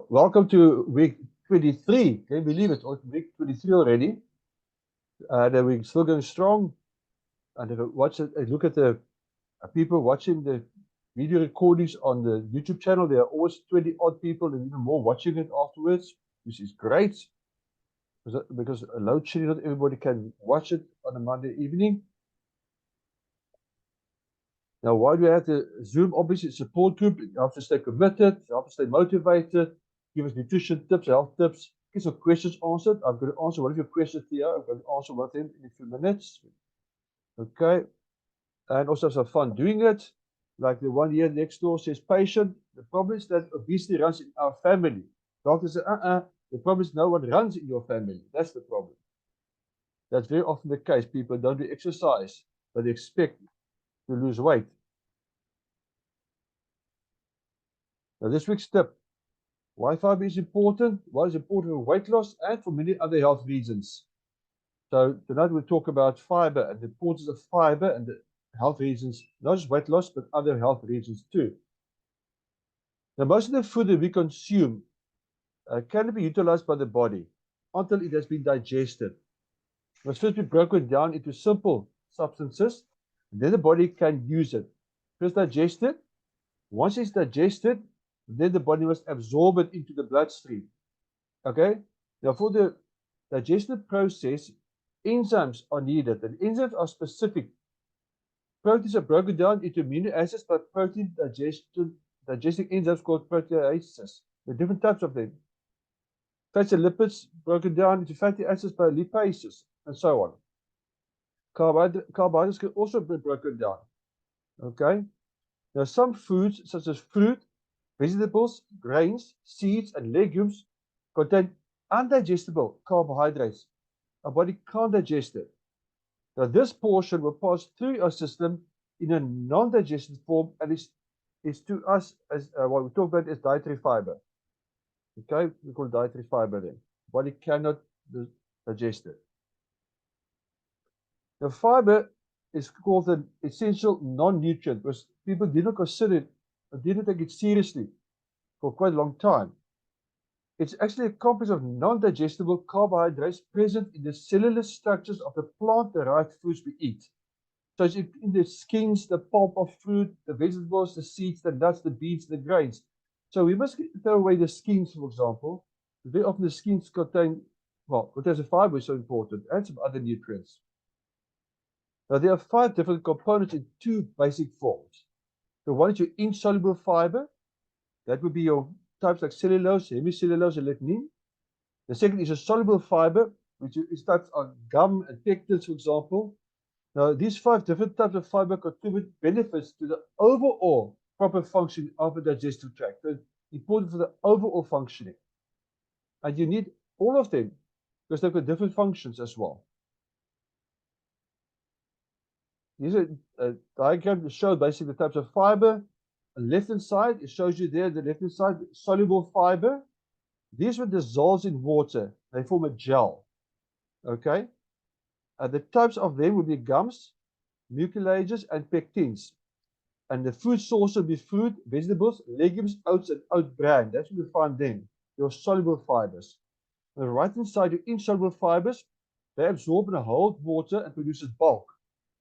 Well, welcome to week 23. Can you believe it? Week 23 already. We're still going strong. And if I watch it, I look at the people watching the video recordings on the YouTube channel. There are always 20 odd people and even more watching it afterwards, which is great. Because load shedding, not everybody can watch it on a Monday evening. Now, why do we have the Zoom? Obviously, support group. You have to stay committed, you have to stay motivated, give us nutrition tips, health tips, get some questions answered. I'm going to answer one of your questions here. I'm going to answer one of them in a few minutes. Okay. And also have some fun doing it. Like the one here next door says, patient, the problem is that obesity runs in our family. Doctor said, the problem is no one runs in your family. That's the problem. That's very often the case. People don't do exercise, but they expect to lose weight. Now, this week's tip. Why fiber is important? Why is it important for weight loss and for many other health reasons? So tonight we'll talk about fiber and the importance of fiber and the health reasons, not just weight loss, but other health reasons too. Now, most of the food that we consume can be utilized by the body until it has been digested. It must first be broken down into simple substances, and then the body can use it. First digested. Once it's digested, then the body must absorb it into the bloodstream. Okay? Now, for the digestive process, enzymes are needed, and enzymes are specific. Proteins are broken down into amino acids by protein digesting enzymes called proteases. There are different types of them. Fats and lipids broken down into fatty acids by lipases, and so on. Carbohydrates can also be broken down. Okay? Now, some foods, such as fruit, vegetables, grains, seeds, and legumes, contain undigestible carbohydrates. Our body can't digest it. Now, this portion will pass through our system in a non-digested form, and is to us as what we talk about is dietary fiber. Okay, we call it dietary fiber then. Body cannot digest it. Now, fiber is called an essential non-nutrient because people did not consider it, or didn't take it seriously for quite a long time. It's actually a complex of non-digestible carbohydrates present in the cellular structures of the plant-derived foods we eat. So it's in the skins, the pulp of fruit, the vegetables, the seeds, the nuts, the beans, the grains. So we must throw away the skins, for example. Very often the skins contain, well, contains a fiber, which is so important, and some other nutrients. Now, there are 5 different components in 2 basic forms. The one is your insoluble fiber. That would be your types like cellulose, hemicellulose, and lignin. The second is a soluble fiber, which is types of gum and pectins, for example. Now, these 5 different types of fiber contribute benefits to the overall proper functioning of the digestive tract. So, important for the overall functioning. And you need all of them because they've got different functions as well. Here's a diagram to show basically the types of fiber. On the left-hand side, it shows you there, the left-hand side, soluble fiber. These were dissolved in water. They form a gel. Okay? The types of them would be gums, mucilages, and pectins. And the food source would be fruit, vegetables, legumes, oats, and oat bran. That's where you find them, your soluble fibers. On the right-hand side, your insoluble fibers, they absorb and hold water and produces bulk.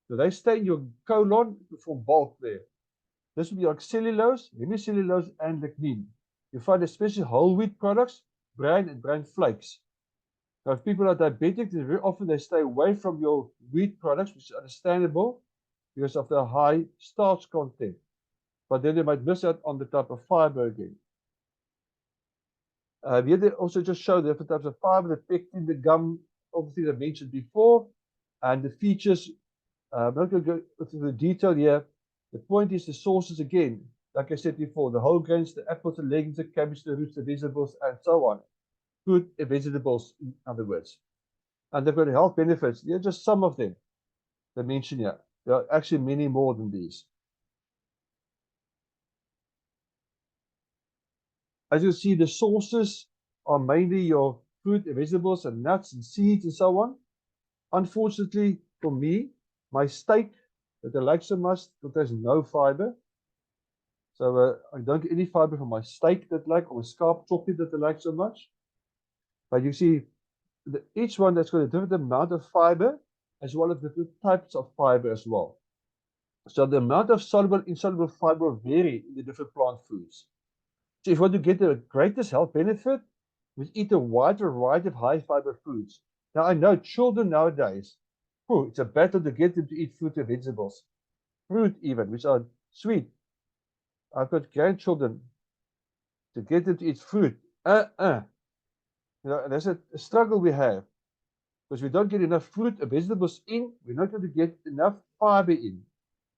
So they stay in your colon to form bulk there. This would be like cellulose, hemicellulose, and lignin. You find especially whole wheat products, bran and bran flakes. Now, if people are diabetic, then very often they stay away from your wheat products, which is understandable because of the high starch content. But then they might miss out on the type of fiber again. Here they also just show the different types of fiber, the pectin, the gum, obviously I mentioned before, and the features. I'm not going to go into the detail here. The point is the sources again, like I said before, the whole grains, the apples, the legumes, the cabbage, the roots, the vegetables, and so on. Fruit and vegetables, in other words. And they've got health benefits. They're just some of them they mention here. There are actually many more than these. As you see, the sources are mainly your fruit and vegetables and nuts and seeds and so on. Unfortunately, for me, my steak that I like so much contains no fiber. So I don't get any fiber from my steak that I like, or my scalp chocolate that I like so much. But you see, each one that's got a different amount of fiber, as well as different types of fiber as well. So the amount of soluble and insoluble fiber vary in the different plant foods. So if you want to get the greatest health benefit, we eat a wide variety of high fiber foods. Now I know children nowadays, it's a battle to get them to eat fruit and vegetables, fruit even, which are sweet. I've got grandchildren, to get them to eat fruit. There's a struggle we have, because we don't get enough fruit and vegetables in, we're not going to get enough fiber in.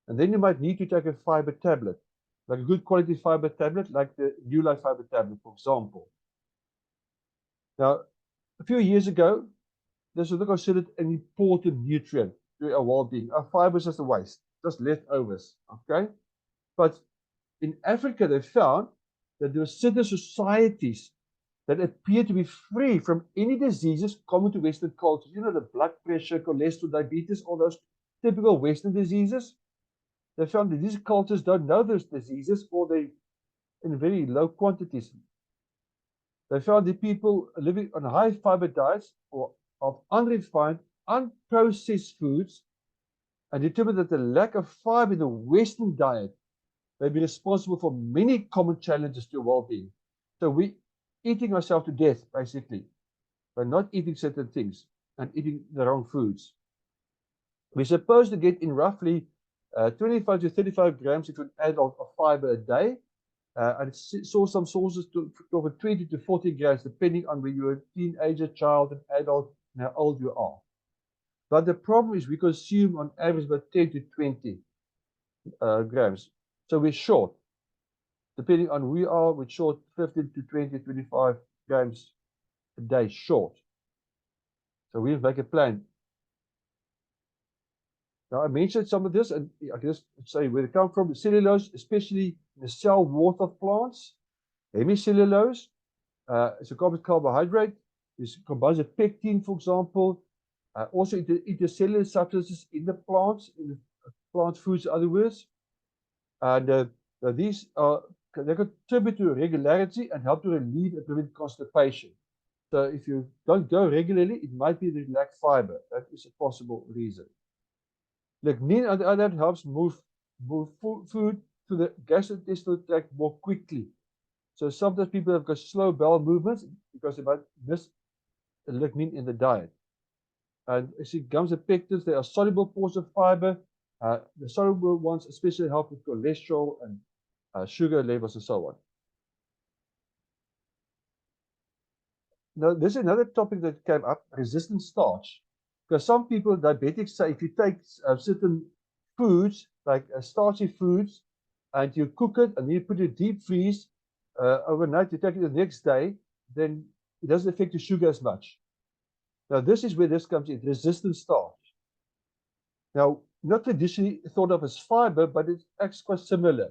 And then you might need to take a fiber tablet, like a good quality fiber tablet, like the New Life fiber tablet, for example. Now, a few years ago, this was not considered an important nutrient to our well-being. Our fiber is just a waste, just leftovers, okay? But in Africa, they found that there were certain societies that appear to be free from any diseases common to Western cultures. You know, the blood pressure, cholesterol, diabetes, all those typical Western diseases. They found that these cultures don't know those diseases, or they in very low quantities. They found the people living on high fiber diets or of unrefined, unprocessed foods, and determined that the lack of fiber in the Western diet may be responsible for many common challenges to well-being. So we're eating ourselves to death, basically, by not eating certain things and eating the wrong foods. We're supposed to get in roughly 25 to 35 grams into an adult of fiber a day. I saw some sources to over 20 to 40 grams, depending on whether you're a teenager, child, an adult, and how old you are. But the problem is we consume on average about 10 to 20 grams. So we're short. Depending on who we are, we're short 15 to 20, 25 grams a day short. So we make a plan. Now, I mentioned some of this, and I can just say where it comes from. Cellulose, especially in the cell wall of plants. Hemicellulose is a complex carbohydrate. It combines with pectin, for example. Also, intercellular substances in the plants, in the plant foods, in other words. And these they contribute to regularity and help to relieve and prevent constipation. So if you don't go regularly, it might be that you lack fiber. That is a possible reason. Lignin, on the other hand, helps move food to the gastrointestinal tract more quickly. So sometimes people have got slow bowel movements because they might miss lignin in the diet. And as it comes to pectins, they are soluble forms of fiber. The soluble ones especially help with cholesterol and sugar levels and so on. Now, there's another topic that came up, resistant starch. Because some people, diabetics, say if you take certain foods, like starchy foods, and you cook it and you put it deep freeze overnight, you take it the next day, then it doesn't affect the sugar as much. Now, this is where this comes in, resistant starch. Now, not traditionally thought of as fiber, but it's actually quite similar.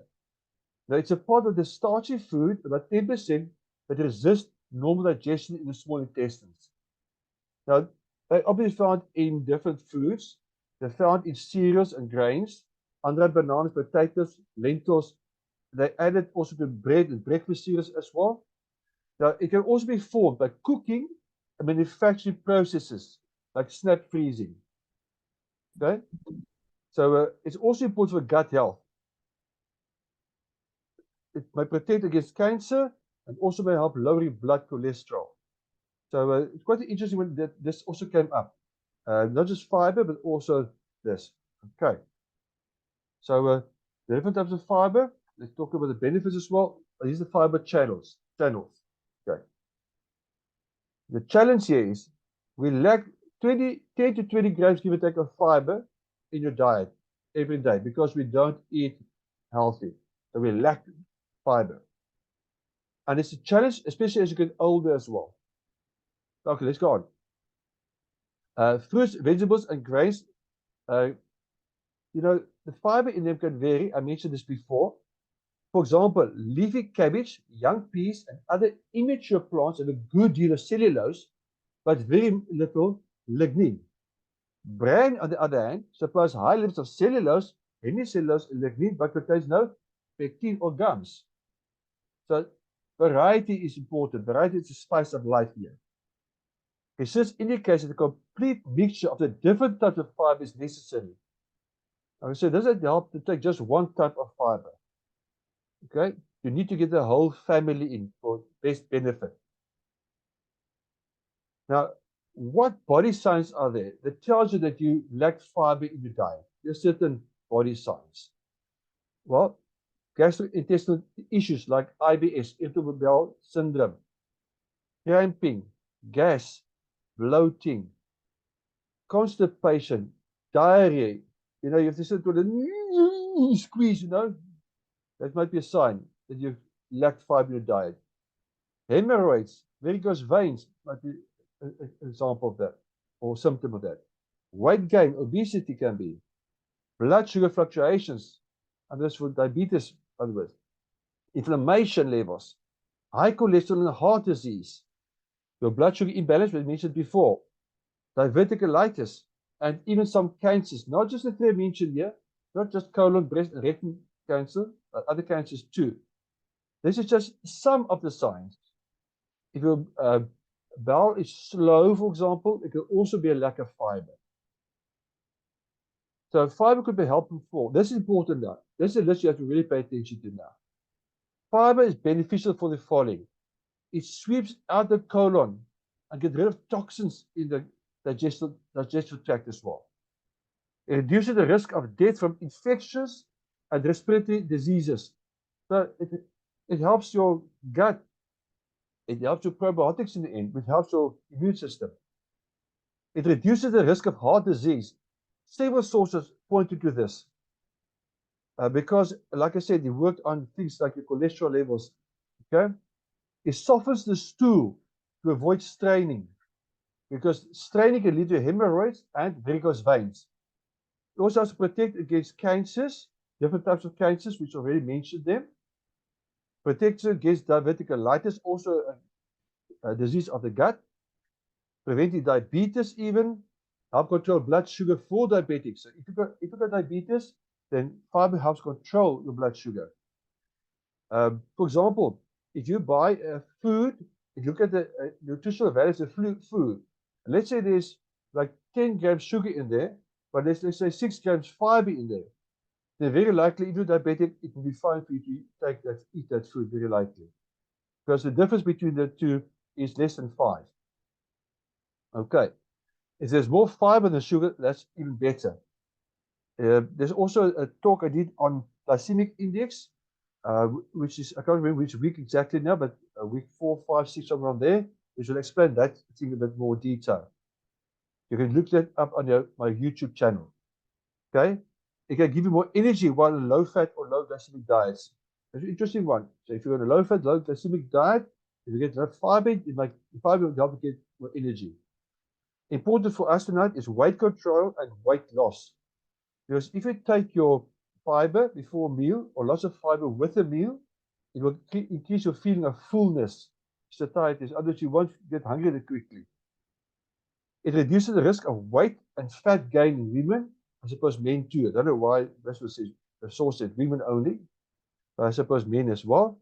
Now, it's a part of the starchy food, about 10%, that resists normal digestion in the small intestines. Now, they obviously found in different foods. They're found in cereals and grains, unripe bananas, potatoes, lentils. They added also to bread and breakfast cereals as well. Now, it can also be formed by cooking and manufacturing processes like snap freezing. Okay? So it's also important for gut health. It may protect against cancer and also may help lowering blood cholesterol. So it's quite interesting when this also came up. Not just fiber, but also this. Okay. So the different types of fiber. Let's talk about the benefits as well. These are the fiber channels. Okay. The challenge here is we lack 10 to 20 grams, give or take, of fiber in your diet every day because we don't eat healthy. So we lack fiber. And it's a challenge, especially as you get older as well. Okay, let's go on. Fruits, vegetables, and grains. The fiber in them can vary. I mentioned this before. For example, leafy cabbage, young peas, and other immature plants have a good deal of cellulose, but very little lignin. Bran, on the other hand, supplies high levels of cellulose, hemicellulose, and lignin, but contains no pectin, or gums. So variety is important. Variety is the spice of life here. Research indicates that a complete mixture of the different types of fiber is necessary. So does it help to take just one type of fiber? Okay, you need to get the whole family in for best benefit. Now, what body signs are there that tells you that you lack fiber in your diet? There's certain body signs. Well, gastrointestinal issues like IBS, irritable bowel syndrome, cramping, gas, bloating, constipation, diarrhea. You know, you have to sit with a squeeze, you know. That might be a sign that you've lacked fiber in your diet. Hemorrhoids, varicose veins might be an example of that, or symptom of that. Weight gain, obesity can be. Blood sugar fluctuations, and this for diabetes, by the way. Inflammation levels, high cholesterol and heart disease, your blood sugar imbalance, we mentioned before, diverticulitis, and even some cancers, not just the three I mentioned here, not just colon, breast, and rectal cancer, but other cancers too. This is just some of the signs. If your bowel is slow, for example, it could also be a lack of fiber. So fiber could be helpful for, this is important now. This is a list you have to really pay attention to now. Fiber is beneficial for the following. It sweeps out the colon and gets rid of toxins in the digestive tract as well. It reduces the risk of death from infectious and respiratory diseases. So it helps your gut. It helps your probiotics in the end, which helps your immune system. It reduces the risk of heart disease. Several sources pointed to this. Because, like I said, he worked on things like your cholesterol levels. Okay? It softens the stool to avoid straining, because straining can lead to hemorrhoids and varicose veins. It also has to protect against cancers, different types of cancers, which already mentioned them. Protects against diverticulitis, also a disease of the gut. Preventing diabetes even. Help control blood sugar for diabetics. So if you've got diabetes, then fiber helps control your blood sugar. For example, if you buy food, if you look at the nutritional values of food, let's say there's like 10 grams sugar in there, but let's say 6 grams fiber in there, then very likely, if you're diabetic, it will be fine for you to eat that food, very likely. Because the difference between the two is less than 5. Okay. If there's more fiber than sugar, that's even better. There's also a talk I did on glycemic index, which is, I can't remember which week exactly now, but week 4, 5, 6, somewhere on there, which will explain that thing in a bit more detail. You can look that up on my YouTube channel. Okay? It can give you more energy while on low fat or low glycemic diets. That's an interesting one. So if you're on a low fat, low glycemic diet, if you get enough fiber, fiber will help you get more energy. Important for us tonight is weight control and weight loss. Because if you take your fiber before a meal or lots of fiber with a meal, it will increase your feeling of fullness, satiety. Otherwise, you won't get hungry that quickly. It reduces the risk of weight and fat gain in women. I suppose men too. I don't know why that's what the source said women only, but I suppose men as well.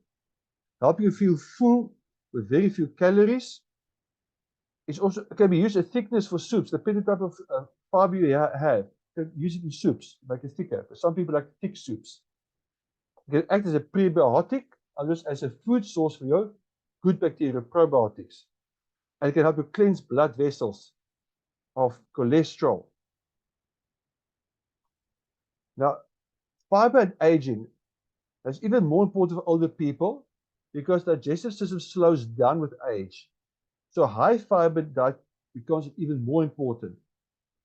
Helping you feel full with very few calories. It also can be used as thickness for soups. Depending on the type of fiber you have, you can use it in soups, make it thicker. But some people like thick soups. It can act as a prebiotic, others as a food source for your good bacteria, probiotics. And it can help you cleanse blood vessels of cholesterol. Now, fiber and aging is even more important for older people because the digestive system slows down with age. So high fiber diet becomes even more important.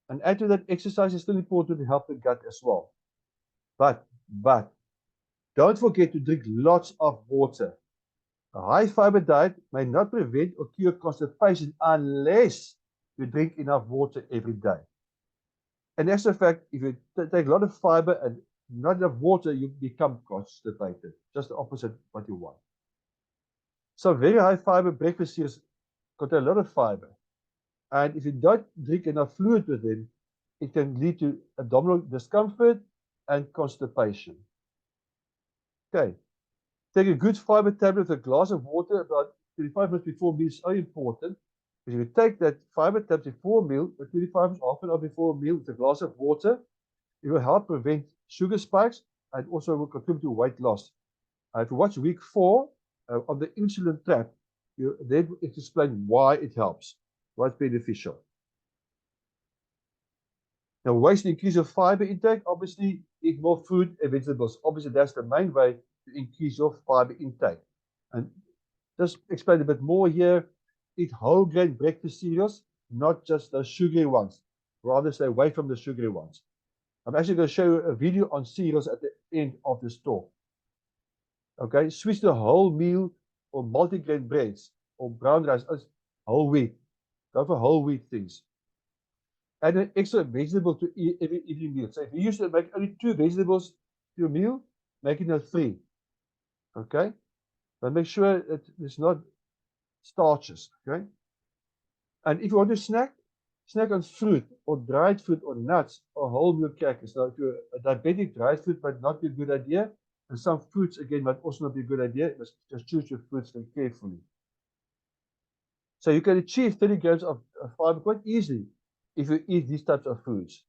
And add to that, exercise is still important to help the gut as well. But don't forget to drink lots of water. A high fiber diet may not prevent or cure constipation unless you drink enough water every day. And as a fact, if you take a lot of fiber and not enough water, you become constipated. Just the opposite what you want. So very high fiber breakfast cereals contain a lot of fiber. And if you don't drink enough fluid with them, it can lead to abdominal discomfort and constipation. Okay. Take a good fiber tablet with a glass of water about 35 minutes before meal is so important. Because if you take that fiber tablet before meal, 25 minutes after or before meal with a glass of water, it will help prevent sugar spikes and also will contribute to weight loss. If you watch week 4 of the insulin trap, then it explains why it helps, why it's beneficial. Now, ways to increase your fiber intake, obviously, eat more fruit and vegetables. Obviously, that's the main way to increase your fiber intake. And just explain a bit more here. Eat whole grain breakfast cereals, not just the sugary ones. Rather stay away from the sugary ones. I'm actually going to show you a video on cereals at the end of this talk. Okay, switch to whole meal or multigrain breads or brown rice as whole wheat. Go for whole wheat things. Add an extra vegetable to every evening meal. So if you used to make only 2 vegetables to your meal, make it now 3. Okay? But make sure that it's not starches. Okay? And if you want to snack on fruit or dried fruit or nuts or whole meal crackers. Now, if you're a diabetic, dried fruit might not be a good idea. And some fruits, again, might also not be a good idea. You must just choose your fruits very carefully. So you can achieve 30 grams of fiber quite easily if you eat these types of foods.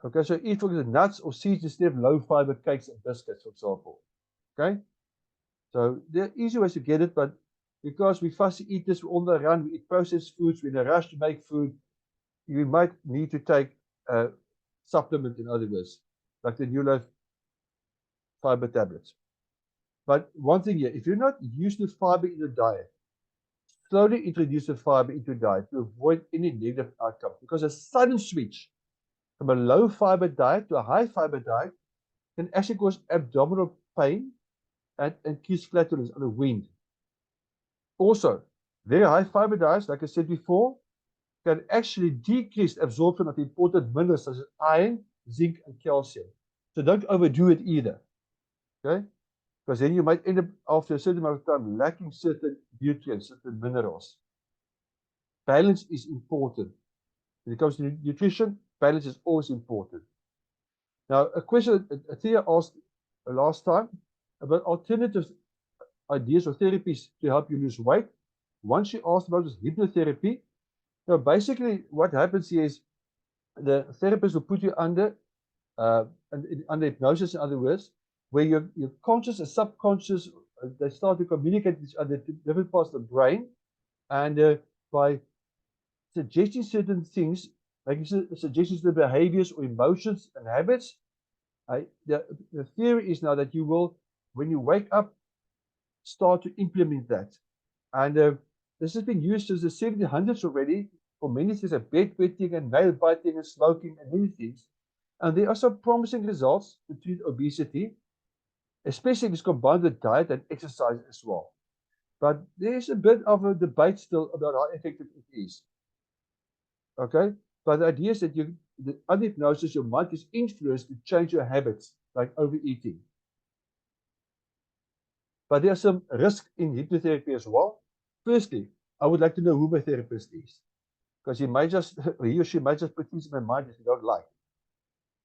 Okay, so eat, for example, nuts or seeds instead of low fiber cakes and biscuits, for example. Okay, so there are easy ways to get it, but because we fussy eaters, we're on the run, we eat processed foods, we're in a rush to make food, you might need to take a supplement, in other words, like the New Life fiber tablets. But one thing here, if you're not used to fiber in your diet, slowly introduce the fiber into your diet to avoid any negative outcomes. Because a sudden switch from a low fiber diet to a high fiber diet can actually cause abdominal pain and increase flatulence on the wind. Also, very high fiber diets, like I said before, can actually decrease absorption of important minerals such as iron, zinc, and calcium. So don't overdo it either. Okay? Because then you might end up, after a certain amount of time, lacking certain nutrients, certain minerals. Balance is important. When it comes to nutrition, balance is always important. Now, a question Thea asked last time about alternative ideas or therapies to help you lose weight. One she asked about was hypnotherapy. Now, basically, what happens here is the therapist will put you under hypnosis, in other words, where your conscious and subconscious, they start to communicate with each other to different parts of the brain. And by suggesting certain things, making suggestions to behaviors or emotions and habits, the theory is now that you will, when you wake up, start to implement that. And this has been used since the 1700s already for many things like bedwetting and nail biting and smoking and many things. And there are some promising results to treat obesity, especially if it's combined with diet and exercise as well. But there's a bit of a debate still about how effective it is. Okay? But the idea is that under hypnosis, your mind is influenced to change your habits, like overeating. But there are some risks in hypnotherapy as well. Firstly, I would like to know who my therapist is, because he or she might just put things in my mind that you don't like.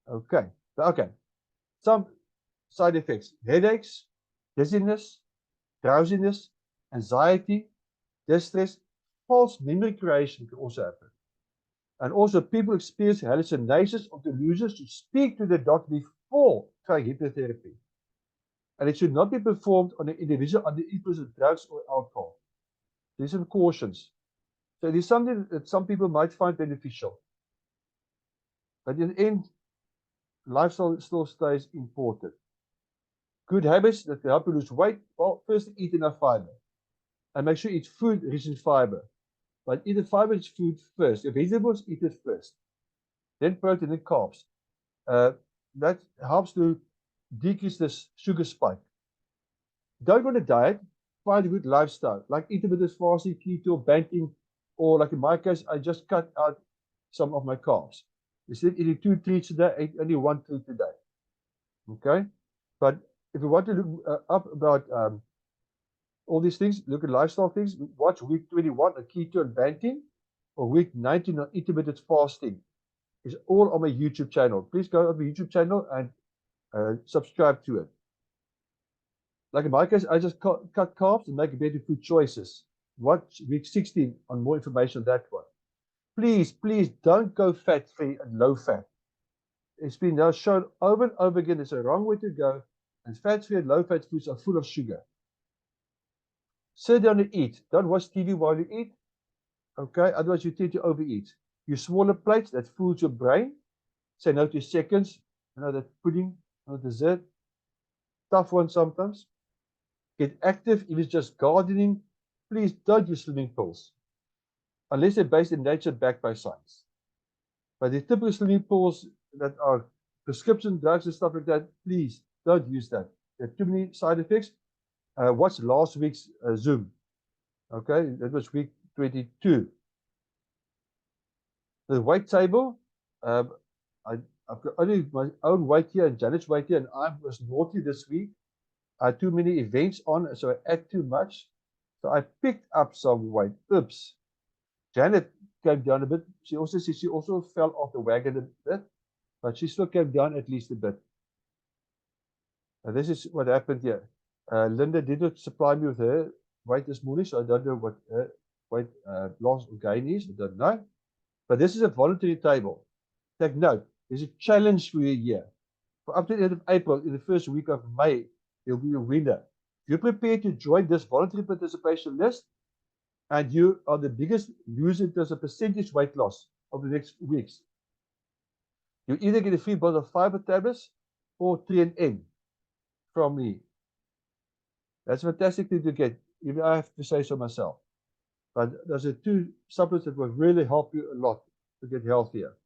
Okay. Some side effects: headaches, dizziness, drowsiness, anxiety, distress, false memory creation can also happen. And also, people experience hallucinations or delusions to speak to the doctor before trying hypnotherapy. And it should not be performed on an individual under the influence of drugs or alcohol. These are cautions. So it is something that some people might find beneficial. But in the end, lifestyle still stays important. Good habits that can help you lose weight. Well, first, eat enough fiber. And make sure you eat food rich in fiber. But eat the fiber-rich food first. Your vegetables, eat it first. Then protein and carbs. That helps to decrease this sugar spike. Don't go on a diet, find a good lifestyle, like intermittent fasting, keto, banking, or like in my case, I just cut out some of my carbs. Instead of eating 2 treats a day, I eat only 1 treat a day. Okay? But if you want to look up about all these things, look at lifestyle things, watch week 21 on keto and banking, or week 19 on intermittent fasting. It's all on my YouTube channel. Please go on my YouTube channel and subscribe to it. Like in my case, I just cut carbs and make better food choices. Watch week 16 on more information on that one. Please, please don't go fat-free and low-fat. It's been now shown over and over again it's a wrong way to go, and fat-free and low-fat foods are full of sugar. Sit down and eat. Don't watch TV while you eat. Okay, otherwise you tend to overeat. Use smaller plates that fools your brain. Say no to seconds. You know, that pudding, you know, dessert. Tough one sometimes. Get active. If it's just gardening, please don't use slimming pills. Unless they're based in nature, backed by science. But the typical slimming pills that are prescription drugs and stuff like that, please don't use that. There are too many side effects. Watch last week's Zoom. Okay, that was week 22. The weight table, I've got only my own weight here and Janet's weight here, and I was naughty this week. I had too many events on, so I ate too much. So I picked up some weight. Oops. Janet came down a bit. She also said she also fell off the wagon a bit, but she still came down at least a bit. This is what happened here. Linda did not supply me with her weight this morning, so I don't know what her weight loss or gain is. I don't know. But this is a voluntary table. Take note, there's a challenge for you here. For up to the end of April, in the first week of May, there'll be a winner. If you're prepared to join this voluntary participation list, and you are the biggest loser in terms of percentage weight loss over the next weeks, you either get a free bottle of fiber tablets or 3N from me. That's a fantastic thing to get, even I have to say so myself. But those are two supplements that will really help you a lot to get healthier.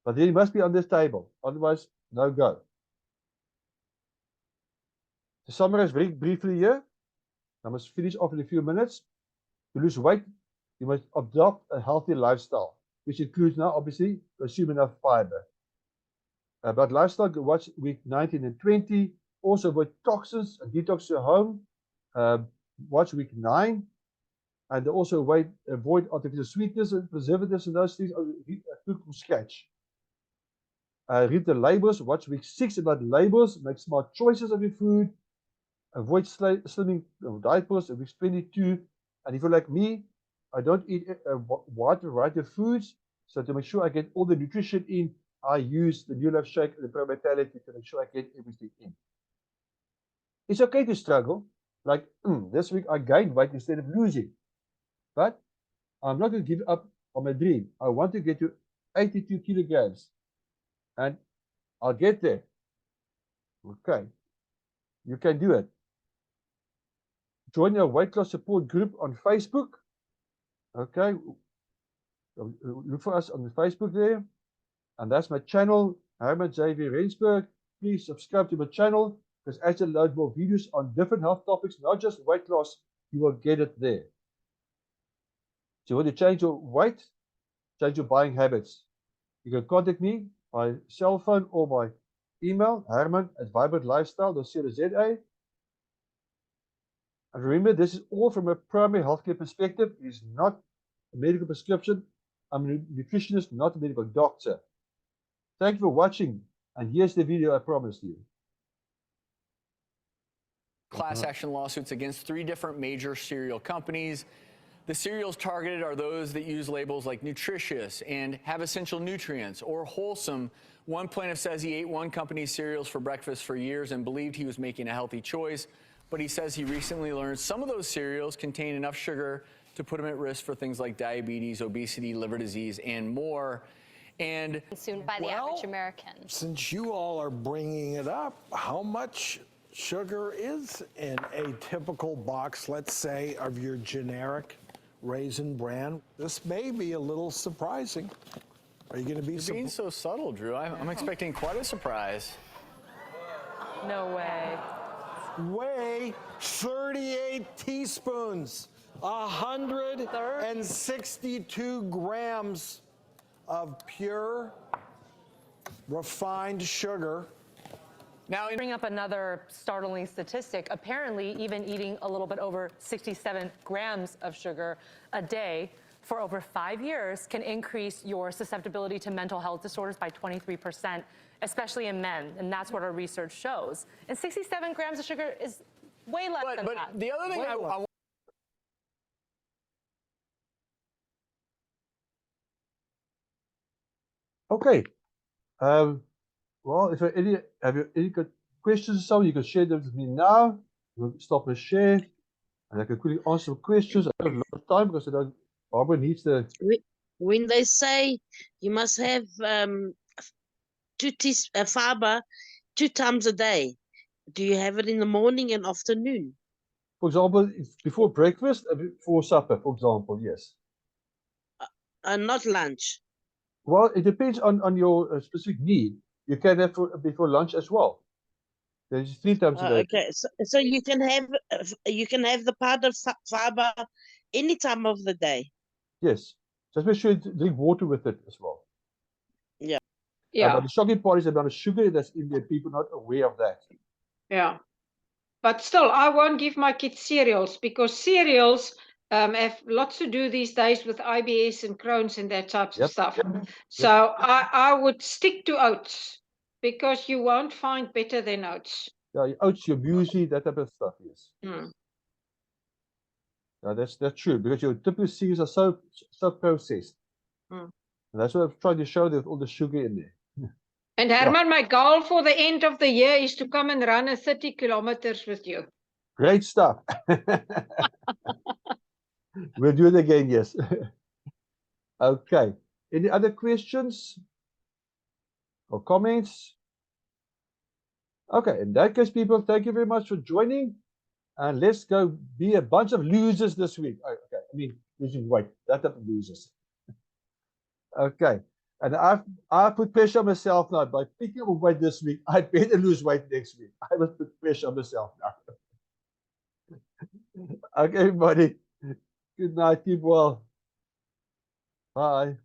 But then you must be on this table, otherwise, no go. To summarize very briefly here, I must finish off in a few minutes. To lose weight, you must adopt a healthy lifestyle, which includes now, obviously, consume enough fiber. But lifestyle, watch week 19 and 20. Also, avoid toxins and detox your home. Watch week 9. And also avoid artificial sweetness and preservatives and those things. Cook from scratch. Read the labels. Watch week 6 about labels. Make smart choices of your food. Avoid slimming diet pills at week 22. And if you're like me, I don't eat a wide variety of foods. So to make sure I get all the nutrition in, I use the New Life Shake and the Pro Vitality to make sure I get everything in. It's okay to struggle. Like this week I gained weight instead of losing. But I'm not going to give up on my dream. I want to get to 82 kilograms. And I'll get there. Okay. You can do it. Join our weight loss support group on Facebook. Okay. Look for us on the Facebook there. And that's my channel, Herman J.V. Rensburg. Please subscribe to my channel, because as I load more videos on different health topics, not just weight loss, you will get it there. So you want to change your weight, change your buying habits. You can contact me by cell phone or by email, herman@vibrantlifestyle.co.za. And remember, this is all from a primary healthcare perspective. It is not a medical prescription. I'm a nutritionist, not a medical doctor. Thank you for watching, and here's the video I promised you. Class action lawsuits against 3 different major cereal companies. The cereals targeted are those that use labels like nutritious and have essential nutrients or wholesome. One plaintiff says he ate one company's cereals for breakfast for years and believed he was making a healthy choice, but he says he recently learned some of those cereals contain enough sugar to put him at risk for things like diabetes, obesity, liver disease, and more. And consumed by the average American. Since you all are bringing it up, how much sugar is in a typical box, let's say, of your generic Raisin Bran? This may be a little surprising. Are you going to be You're being so subtle, Drew. I'm expecting quite a surprise. No way. Weigh 38 teaspoons, 162 grams of pure, refined sugar. Now, bring up another startling statistic. Apparently, even eating a little bit over 67 grams of sugar a day for over 5 years can increase your susceptibility to mental health disorders by 23%, especially in men. And that's what our research shows. And 67 grams of sugar is way less than that. But the other thing I Okay. Well, if you have any questions or so, you can share them with me now. We'll stop and share. And I can quickly answer some questions. I don't have a lot of time because Barbara needs the... When they say you must have Fibre 2 times a day, do you have it in the morning and afternoon? For example, before breakfast and before supper, for example, yes. Not lunch. Well, it depends on your specific need. You can have before lunch as well. There's 3 times a day. Okay, so you can have the powder Fibre any time of the day. Yes. Just make sure you drink water with it as well. Yeah. Yeah. But the shocking part is the amount of sugar that's in there. People are not aware of that. Yeah. But still, I won't give my kids cereals because cereals have lots to do these days with IBS and Crohn's and that types of stuff. So I would stick to oats because you won't find better than oats. Yeah, oats, your muesli, that type of stuff, yes. Mm. Yeah, that's true because your typical cereals are so processed. Mm. And that's what I'm trying to show with all the sugar in there. And Herman, my goal for the end of the year is to come and run a 30 kilometers with you. Great stuff. We'll do it again, yes. Okay. Any other questions or comments? Okay, in that case, people, thank you very much for joining. And let's go be a bunch of losers this week. Okay, I mean, losing weight, that type of losers. Okay, and I put pressure on myself now by picking up weight this week. I better lose weight next week. I must put pressure on myself now. Okay, everybody. Good night. Keep well. Bye.